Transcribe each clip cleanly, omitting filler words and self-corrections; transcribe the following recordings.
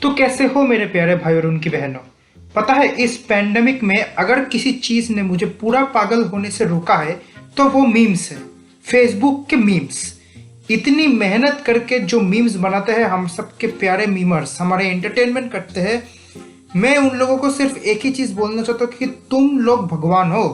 तो कैसे हो मेरे प्यारे भाई और उनकी बहनों। पता है इस पैंडेमिक में अगर किसी चीज ने मुझे पूरा पागल होने से रोका है तो वो मीम्स है। फेसबुक के मीम्स इतनी मेहनत करके जो मीम्स बनाते हैं हम सबके प्यारे मीमर्स हमारे एंटरटेनमेंट करते हैं। मैं उन लोगों को सिर्फ एक ही चीज बोलना चाहता हूँ कि तुम लोग भगवान हो।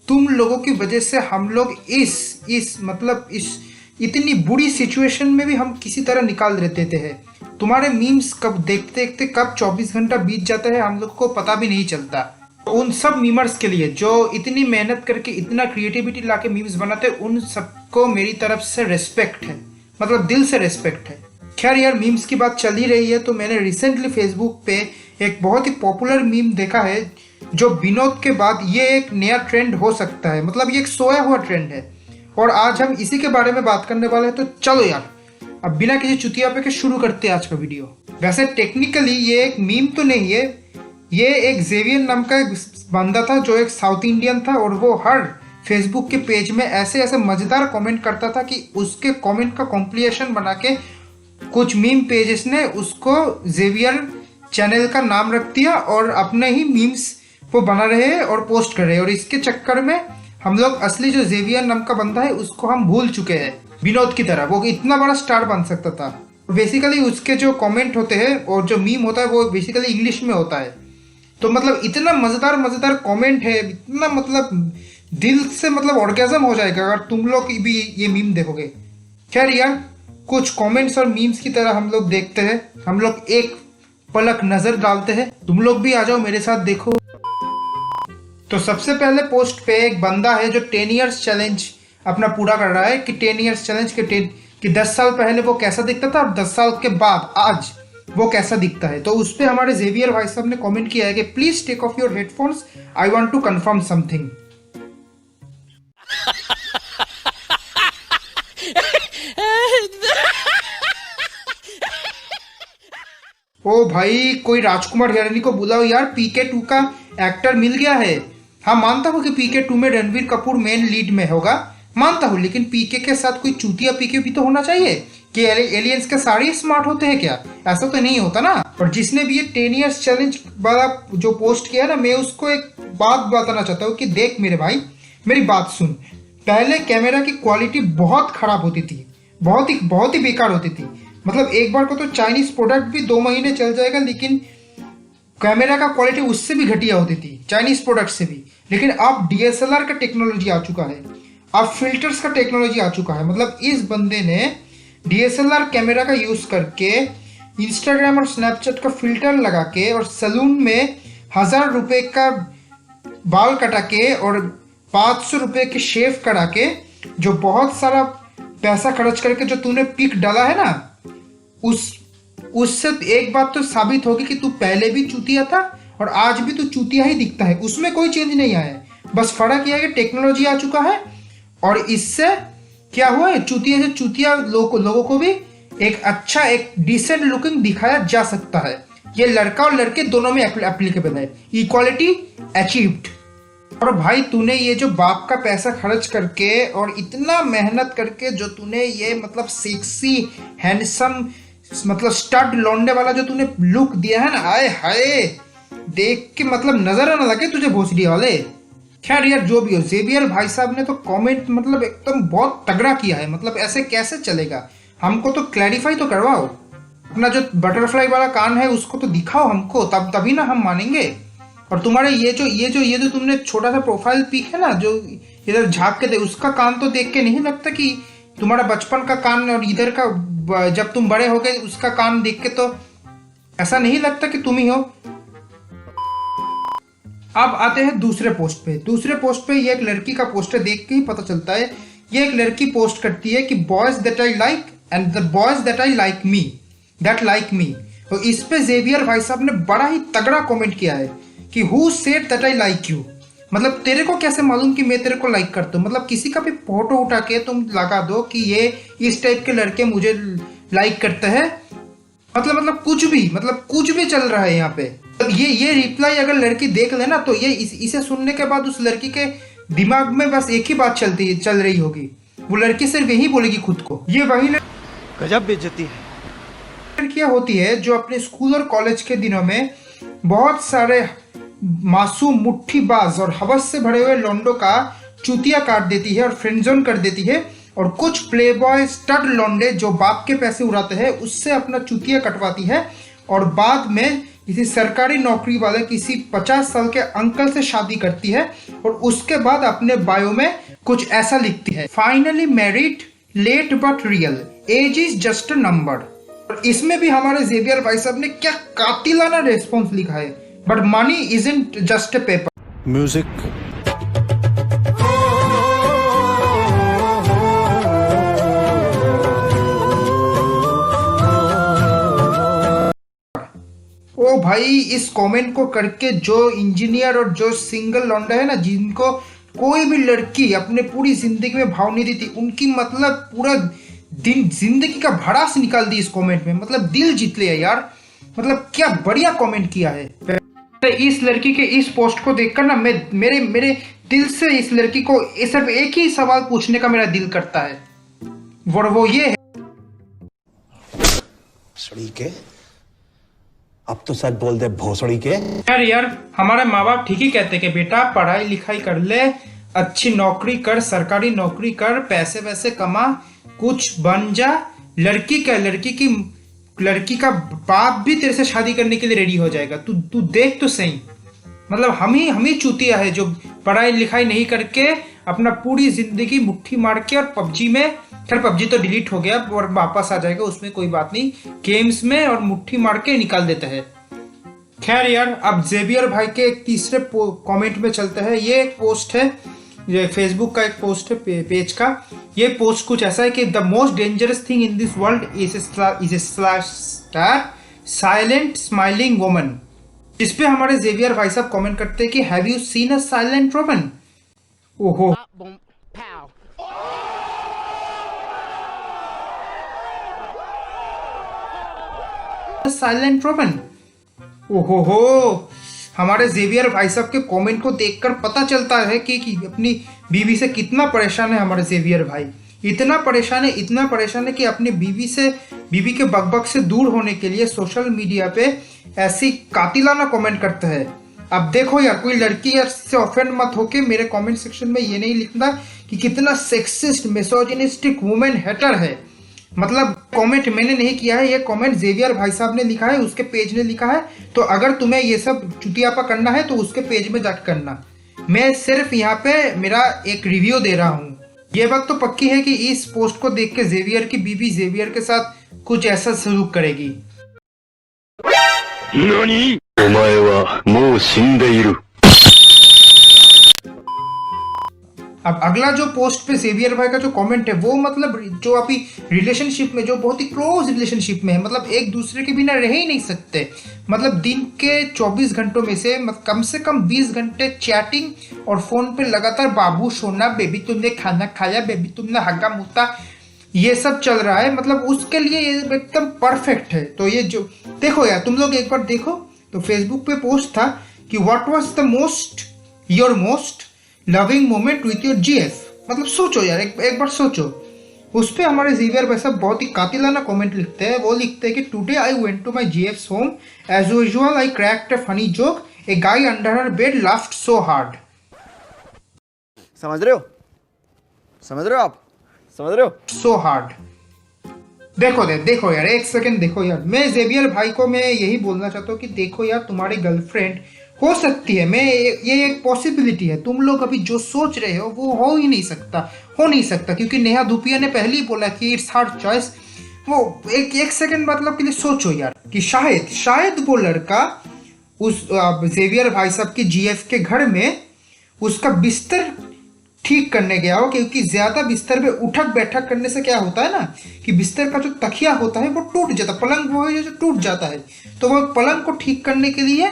तुम लोगों की वजह से हम लोग इस इतनी बुरी सिचुएशन में भी हम किसी तरह निकाल देते हैं। तुम्हारे मीम्स कब देखते देखते कब 24 घंटा बीत जाता है हम लोग को पता भी नहीं चलता। उन सब मीमर्स के लिए जो इतनी मेहनत करके इतना क्रिएटिविटी लाके मीम्स बनाते हैं उन सबको मेरी तरफ से रेस्पेक्ट है, मतलब दिल से रेस्पेक्ट है। खैर यार, मीम्स की बात चल ही रही है तो मैंने रिसेंटली फेसबुक पे एक बहुत ही पॉपुलर मीम देखा है जो विनोद के बाद ये एक नया ट्रेंड हो सकता है, मतलब ये एक सोया हुआ ट्रेंड है और आज हम इसी के बारे में बात करने वाले हैं। तो चलो यार, अब बिना किसी चुतिया पे के शुरू करते हैं आज का वीडियो। वैसे टेक्निकली ये एक मीम तो नहीं है, ये एक जेवियर नाम का एक बंदा था जो एक साउथ इंडियन था और वो हर फेसबुक के पेज में ऐसे ऐसे मजेदार कमेंट करता था कि उसके कमेंट का कॉम्पिलेशन बना के कुछ मीम पेजेस ने उसको जेवियर चैनल का नाम रख दिया और अपने ही मीम्स वो बना रहे हैं और पोस्ट कर रहे हैं। और इसके चक्कर में हम लोग असली जो जेवियर नाम का बंदा है उसको हम भूल चुके हैं। विनोद की तरह वो इतना बड़ा स्टार बन सकता था। बेसिकली उसके जो कमेंट होते हैं और जो मीम होता है वो बेसिकली इंग्लिश में होता है। तो मतलब इतना मजेदार मजेदार कमेंट है, इतना मतलब दिल से मतलब ऑर्गेजम हो जाएगा अगर तुम लोग भी ये मीम देखोगे। खैर यार, कुछ कमेंट्स और मीम्स की तरह हम लोग देखते हैं, हम लोग एक पलक नजर डालते हैं। तुम लोग भी आ जाओ मेरे साथ देखो। तो सबसे पहले पोस्ट पे एक बंदा है जो 10 इयर्स चैलेंज अपना पूरा कर रहा है कि 10 इयर्स चैलेंज कि 10 साल पहले वो कैसा दिखता था और 10 साल के बाद आज वो कैसा दिखता है। तो उस पे हमारे जेवियर भाई साहब ने कमेंट किया है कि please take off your headphones, I want to confirm something. ओ भाई, कोई राजकुमार हिरानी को बुलाओ यार, PK2 का एक्टर मिल गया है। हाँ, मानता हूँ कि PK2 में रणवीर कपूर मेन लीड में होगा, मानता हूँ, लेकिन पीके के साथ कोई चूतिया पीके भी तो होना चाहिए। कि एलियंस के सारे स्मार्ट होते हैं क्या? ऐसा तो नहीं होता ना। और जिसने भी ये 10 इयर्स चैलेंज वाला जो पोस्ट किया ना, मैं उसको एक बात बताना चाहता हूँ कि देख मेरे भाई, मेरी बात सुन। पहले कैमरा की क्वालिटी बहुत खराब होती थी, बहुत ही बेकार होती थी। मतलब एक बार को तो चाइनीज प्रोडक्ट भी 2 महीने चल जाएगा, लेकिन कैमरा का क्वालिटी उससे भी घटिया होती थी, चाइनीज प्रोडक्ट से भी। लेकिन अब DSLR का टेक्नोलॉजी आ चुका है, अब फिल्टर्स का टेक्नोलॉजी आ चुका है। मतलब इस बंदे ने DSLR कैमरा का यूज करके इंस्टाग्राम और स्नैपचैट का फिल्टर लगा के और सैलून में 1000 रुपए का बाल कटा के और 500 रुपए के शेव करा के, जो बहुत सारा पैसा खर्च करके जो तूने पिक डाला है ना, उससे एक बात तो साबित होगी कि तू पहले भी चूतिया था और आज भी तू चूतिया ही दिखता है। उसमें कोई चेंज नहीं आया है, बस फर्क यह है कि टेक्नोलॉजी आ चुका है और इससे क्या हुआ है, चूतिया से चूतिया लोगों को भी एक अच्छा, एक डिसेंट लुकिंग दिखाया जा सकता है। ये लड़का और लड़के दोनों में एप्लीकेबल है, इक्वालिटी अचीव्ड। और भाई, तूने ये जो बाप का पैसा खर्च करके और इतना मेहनत करके जो तूने ये मतलब सेक्सी हैंडसम मतलब स्टड लौंडे वाला जो तूने लुक दिया है ना, आए हाय, देख के मतलब नजर ना लगे तुझे भोसड़ी वाले। खैर यार, जो भी हो, जेवियर भाई साहब ने तो कमेंट मतलब एकदम बहुत तगड़ा किया है। मतलब ऐसे कैसे चलेगा? हमको तो क्लैरिफाई तो करवाओ, अपना जो बटरफ्लाई वाला कान है उसको तो दिखाओ हमको, तभी ना हम मानेंगे। और तुम्हारे ये जो तुमने छोटा सा प्रोफाइल पिक है ना जो इधर झाँक के दे, उसका कान तो देख के नहीं लगता कि तुम्हारा बचपन का कान और इधर का जब तुम बड़े हो गए उसका कान देख के तो ऐसा नहीं लगता कि तुम ही हो। अब आते हैं दूसरे पोस्ट पे ये एक लड़की का पोस्ट है, देख के ही पता चलता है। ये एक लड़की पोस्ट करती है कि boys that I like and the boys that I like me, that like me. तो इस पे जेवियर भाई साहब ने बड़ा ही तगड़ा कमेंट किया है कि who said that I like you. मतलब तेरे को कैसे मालूम कि मैं तेरे को लाइक करता हूँ? मतलब किसी का भी फोटो उठा के तुम लगा दो कि ये इस टाइप के लड़के मुझे लाइक करते हैं, मतलब कुछ भी चल रहा है यहाँ पे। ये रिप्लाई अगर लड़की देख लेना तो ये इसे सुनने के बाद उस लड़की के दिमाग में बस एक ही बात चल रही होगी, वो लड़की सिर्फ यही बोलेगी खुद को, ये वही गजब बेइज्जती है। लड़कियां होती है जो अपने स्कूल और कॉलेज के दिनों में बहुत सारे मासूम मुट्ठीबाज और हवस से भरे हुए लौंडों का चूतिया काट देती है और फ्रेंडजोन कर देती है, और कुछ प्लेबॉय स्टड लौंडे जो बाप के पैसे उड़ाते हैं उससे अपना चूतिया कटवाती है और बाद में किसी सरकारी नौकरी वाले किसी 50 साल के अंकल से शादी करती है और उसके बाद अपने बायो में कुछ ऐसा लिखती है, finally married late but real, age is just a number. और इसमें भी हमारे जेवियर भाई साहब ने क्या कातिलाना रेस्पॉन्स लिखा है, but money isn't just a paper. Music ओ भाई, इस कमेंट को करके जो इंजीनियर और जो सिंगल लौंडा है ना, जिनको कोई भी लड़की अपने पूरी जिंदगी में भाव नहीं देती, उनकी मतलब पूरा दिन जिंदगी का भड़ास निकाल दी इस कमेंट में, मतलब दिल जीत लिया यार। मतलब क्या बढ़िया कमेंट किया है। इस लड़की के इस पोस्ट को देखकर ना मेरे दिल से इस लड़की को सिर्फ एक ही सवाल पूछने का मेरा दिल करता है, वो ये है, के अब तो सच बोल दे भोसड़ी के। यार हमारे माँ बाप ठीक ही कहते कि बेटा पढ़ाई लिखाई कर ले, अच्छी नौकरी कर, सरकारी नौकरी कर, पैसे वैसे कमा, कुछ बन जा। लड़की का बाप भी तेरे से शादी करने के लिए रेडी हो जाएगा। तू देख तो सही, मतलब हम ही चूतिया है जो पढ़ाई लिखाई नहीं करके अपना पूरी जिंदगी मुट्ठी मार के और पबजी में, खैर पबजी तो डिलीट हो गया और वापस आ जाएगा, उसमें कोई बात नहीं, गेम्स में और मुट्ठी मार के निकाल देते हैं। खैर यार, अब जेवियर भाई के एक तीसरे कमेंट में चलते हैं। ये एक पोस्ट है, ये फेसबुक का एक पोस्ट है पेज का। ये पोस्ट कुछ ऐसा है कि the most dangerous thing in this world is silent smiling woman, जिस पे हमारे जेवियर भाई साहब कमेंट करते हैं कि have you seen a silent woman. ओहो, साइलेंट वुमन, ओहो हो। हमारे जेवियर भाई साहब के कमेंट को देखकर पता चलता है कि अपनी बीवी से कितना परेशान है हमारे जेवियर भाई। इतना परेशान है कि अपनी बीवी के बकबक से दूर होने के लिए सोशल मीडिया पे ऐसी कातिलाना कमेंट करते हैं। अब देखो यार, कोई लड़की यार से ऑफेंड मत होके मेरे कमेंट सेक्शन में ये नहीं लिखना कि कितना सेक्सिस्ट मिसोजिनिस्टिक वुमेन हेटर है। मतलब कमेंट मैंने नहीं किया है, ये कमेंट जेवियर भाई साहब ने लिखा है, उसके पेज ने लिखा है। तो अगर तुम्हें ये सब चुतियापा करना है तो उसके पेज में जाकर करना। मैं सिर्फ यहाँ पे मेरा एक रिव्यू दे रहा हूँ। ये बात तो पक्की है कि इस पोस्ट को देख के जेवियर की बीवी जेवियर के साथ कुछ ऐसा सलूक करेगी। नानी? ओमाए वा मो शिंदेइरु। अब अगला जो पोस्ट पे जेवियर भाई का जो कमेंट है, वो मतलब जो अभी रिलेशनशिप में, जो बहुत ही क्लोज रिलेशनशिप में है, मतलब एक दूसरे के बिना रह ही नहीं सकते, मतलब दिन के 24 घंटों में से कम 20 घंटे चैटिंग और फोन पे लगातार बाबू सोना, बेबी तुमने खाना खाया, बेबी तुमने हगा मुता, ये सब चल रहा है। मतलब उसके लिए ये एकदम परफेक्ट है। तो ये जो देखो यार, तुम लोग एक बार देखो तो फेसबुक पे पोस्ट था कि what was the your most loving moment with your GF. मतलब सोचो यार, एक बार सोचो। उस पर हमारे जेवियर भाई साहब बहुत ही कातिलाना कमेंट लिखते हैं। वो लिखते हैं कि today I went to my GF's home, as usual I cracked a funny joke, a guy under her bed laughed so hard. समझ रहे हो आप समझ रहे हो? So hard. देखो यार, एक सेकंड देखो यार। मैं जेवियर भाई को मैं यही बोलना चाहता हूँ कि देखो यार, तुम्हारी गर्लफ्रेंड हो सकती है, ये एक पॉसिबिलिटी है। तुम लोग अभी जो सोच रहे हो वो हो नहीं सकता, क्योंकि नेहा धूपिया ने पहले ही बोला कि इट्स हर चॉइस। वो एक सेकंड मतलब के लिए सोचो यार कि शायद वो लड़का उस जेवियर भाई साहब के जीएफ के घर में उसका बिस्तर ठीक करने गया हो, क्योंकि ज्यादा बिस्तर पे उठक बैठक करने से क्या होता है ना कि बिस्तर का जो तकिया होता है वो टूट जाता है, पलंग वो है जो टूट जाता है। तो वो पलंग को ठीक करने के लिए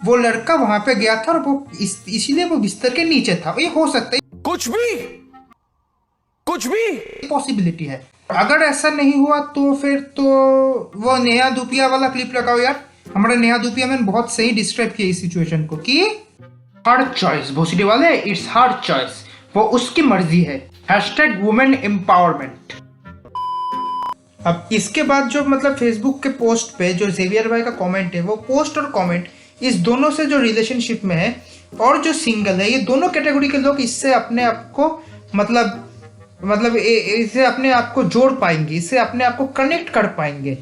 वो लड़का वहां पे गया था और वो इसीलिए वो बिस्तर के नीचे था। ये हो सकता है, कुछ भी पॉसिबिलिटी है। अगर ऐसा नहीं हुआ तो फिर तो वो नेहा धूपिया वाला क्लिप लगाओ यार। हमारा नेहा धूपिया मैंने बहुत सही डिस्क्राइब किया इस सिचुएशन को कि हर चॉइस भोसडी वाले, इट्स हर चॉइस, वो उसकी मर्जी है। Hashtag women empowerment. अब इसके बाद जो मतलब फेसबुक के पोस्ट पे जो जेवियर भाई का कमेंट है, वो पोस्ट और कमेंट इस दोनों से जो रिलेशनशिप में है और जो सिंगल है, ये दोनों कैटेगरी के लोग इससे अपने आप को मतलब इसे अपने आप को जोड़ पाएंगे, इससे अपने आप को कनेक्ट कर पाएंगे।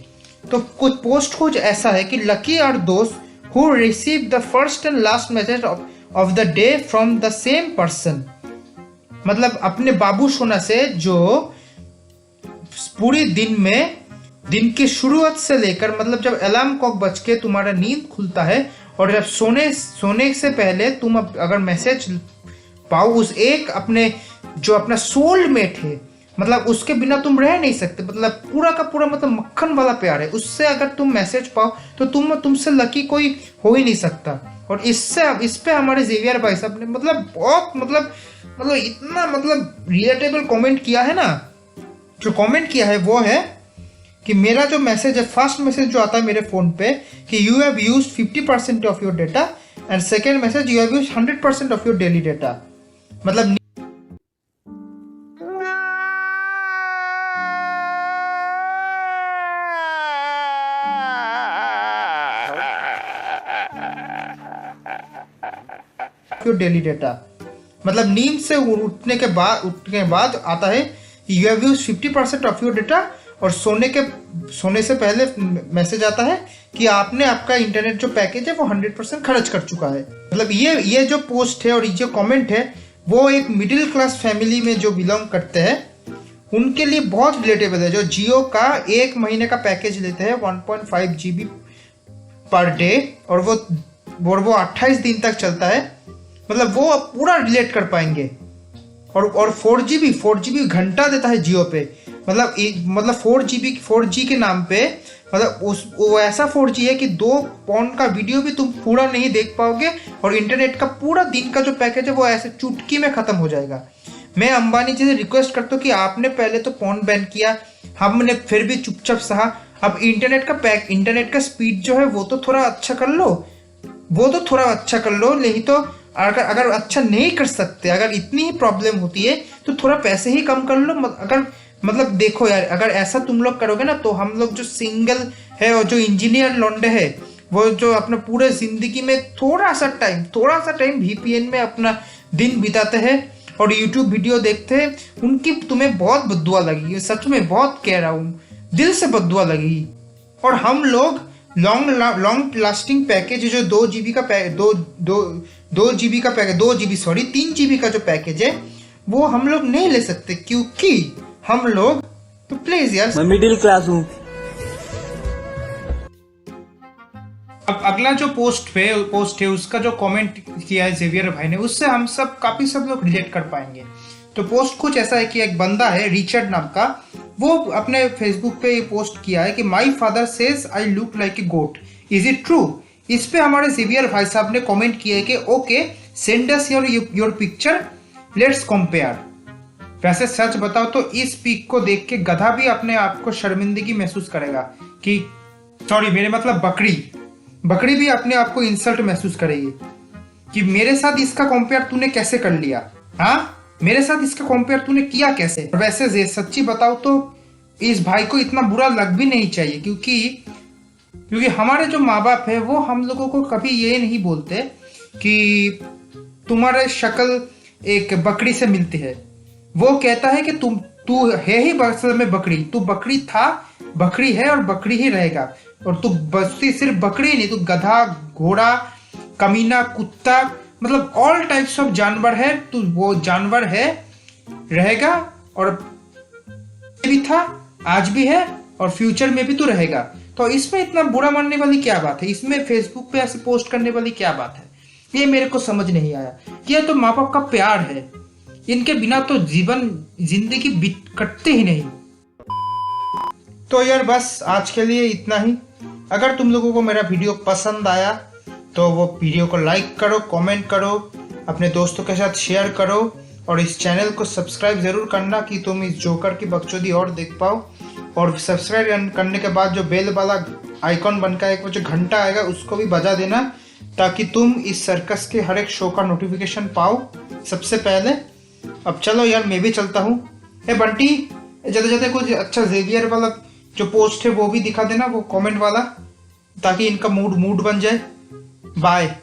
तो कुछ पोस्ट कुछ ऐसा है कि लकी आर दोस्त who receive the first and last message of the day from the same person. मतलब अपने बाबू सोना से जो पूरी दिन में, दिन की शुरुआत से लेकर, मतलब जब अलार्म क्लॉक बज के तुम्हारा नींद खुलता है और जब सोने से पहले तुम अगर मैसेज पाओ उस एक अपने जो अपना सोलमेट है, मतलब उसके बिना तुम रह नहीं सकते, मतलब पूरा का पूरा मतलब मक्खन वाला प्यार है, उससे अगर तुम मैसेज पाओ तो तुमसे लकी कोई हो ही नहीं सकता। और इस पे हमारे जेवियर भाई साहब ने मतलब बहुत मतलब इतना मतलब रिलेटेबल कमेंट किया है ना। जो कमेंट किया है वो है कि मेरा जो मैसेज है, फर्स्ट मैसेज जो आता है मेरे फोन पे कि you have used 50% of your data, and second message you have used 100% of your daily data. मतलब योर डेली डेटा, मतलब नींद से उठने के बाद आता है you have used 50% of your data, और सोने से पहले मैसेज आता है कि आपने आपका इंटरनेट जो पैकेज है वो 100% खर्च कर चुका है। मतलब ये जो पोस्ट है और ये जो कमेंट है वो एक मिडिल क्लास फैमिली में जो बिलोंग करते हैं उनके लिए बहुत रिलेटेबल है। जो जियो का 1 महीने का पैकेज लेते हैं 1.5 GB पर डे, और वो 28 दिन तक चलता है, मतलब वो पूरा रिलेट कर पाएंगे। और 4GB घंटा देता है जियो पे, मतलब 4G के नाम पे, मतलब वो ऐसा 4G है कि 2 पॉइंट का वीडियो भी तुम पूरा नहीं देख पाओगे, और इंटरनेट का पूरा दिन का जो पैकेज है वो ऐसे चुटकी में खत्म हो जाएगा। मैं अंबानी जी से रिक्वेस्ट करता हूँ कि आपने पहले तो फोन बैन किया, हमने फिर भी चुपचाप सहा, अब इंटरनेट का स्पीड जो है वो तो थोड़ा अच्छा कर लो, नहीं तो अगर अच्छा नहीं कर सकते, अगर इतनी ही प्रॉब्लम होती है तो थोड़ा पैसे ही कम कर लो। अगर मतलब देखो यार, अगर ऐसा तुम लोग करोगे ना तो हम लोग जो सिंगल है और जो इंजीनियर लौंडे है, वो जो अपने पूरे जिंदगी में थोड़ा सा टाइम VPN में अपना दिन बिताते हैं और YouTube वीडियो देखते हैं, उनकी तुम्हें बहुत बद्दुआ लगेगी। सच में बहुत कह रहा हूँ, दिल से बद्दुआ लगेगी। और हम लोग लॉन्ग लास्टिंग पैकेज जो 2 GB 3 GB का जो पैकेज है वो हम लोग नहीं ले सकते, क्योंकि हम लोग तो प्लीज यार, मैं मिडिल क्लास हूँ। अब अगला जो पोस्ट है उसका जो कमेंट किया है जेवियर भाई ने, उससे हम काफी सब लोग रिलेट कर पाएंगे। तो पोस्ट कुछ ऐसा है कि एक बंदा है रिचर्ड नाम का, वो अपने फेसबुक पे ये पोस्ट किया है कि my father says I look like a goat, is it true. इस पे हमारे जेवियर भाई साहब ने कमेंट किया है कि okay, send us your picture, let's compare. वैसे सच बताओ तो इस पिक को देख के गधा भी अपने आप को शर्मिंदगी महसूस करेगा कि सॉरी मेरे मतलब बकरी भी अपने आप को इंसल्ट महसूस करेगी कि मेरे साथ इसका कंपेयर तूने कैसे कर लिया, हाँ मेरे साथ इसका कंपेयर तूने किया कैसे। वैसे सच्ची बताओ तो इस भाई को इतना बुरा लग भी नहीं चाहिए, क्योंकि हमारे जो माँ बाप है वो हम लोगों को कभी ये नहीं बोलते कि तुम्हारे शक्ल एक बकरी से मिलती है। वो कहता है कि तू है ही असल में बकरी, तू बकरी था, बकरी है और बकरी ही रहेगा, और तू बस्ती सिर्फ बकरी नहीं, तू गधा, घोड़ा, कमीना, कुत्ता, मतलब ऑल टाइप्स ऑफ जानवर है, तू वो जानवर है, रहेगा, और भी था, आज भी है, और फ्यूचर में भी तू रहेगा। तो इसमें इतना बुरा मानने वाली क्या बात है, इसमें फेसबुक पे ऐसे पोस्ट करने वाली क्या बात है, ये मेरे को समझ नहीं आया। ये तो माँ बाप का प्यार है, इनके बिना तो जिंदगी कटते ही नहीं। तो यार बस आज के लिए इतना ही। अगर तुम लोगों को मेरा वीडियो पसंद आया तो वो वीडियो को लाइक करो, कमेंट करो, अपने दोस्तों के साथ शेयर करो, और इस चैनल को सब्सक्राइब जरूर करना कि तुम इस जोकर की बकचोदी और देख पाओ। और सब्सक्राइब करने के बाद जो बेल वाला आइकॉन बनकर एक वो जो घंटा आएगा उसको भी बजा देना, ताकि तुम इस सर्कस के हर एक शो का नोटिफिकेशन पाओ सबसे पहले। अब चलो यार मैं भी चलता हूँ। ए बंटी, जाते जाते कुछ अच्छा जेवियर वाला जो पोस्ट है वो भी दिखा देना, वो कमेंट वाला, ताकि इनका मूड बन जाए। बाय।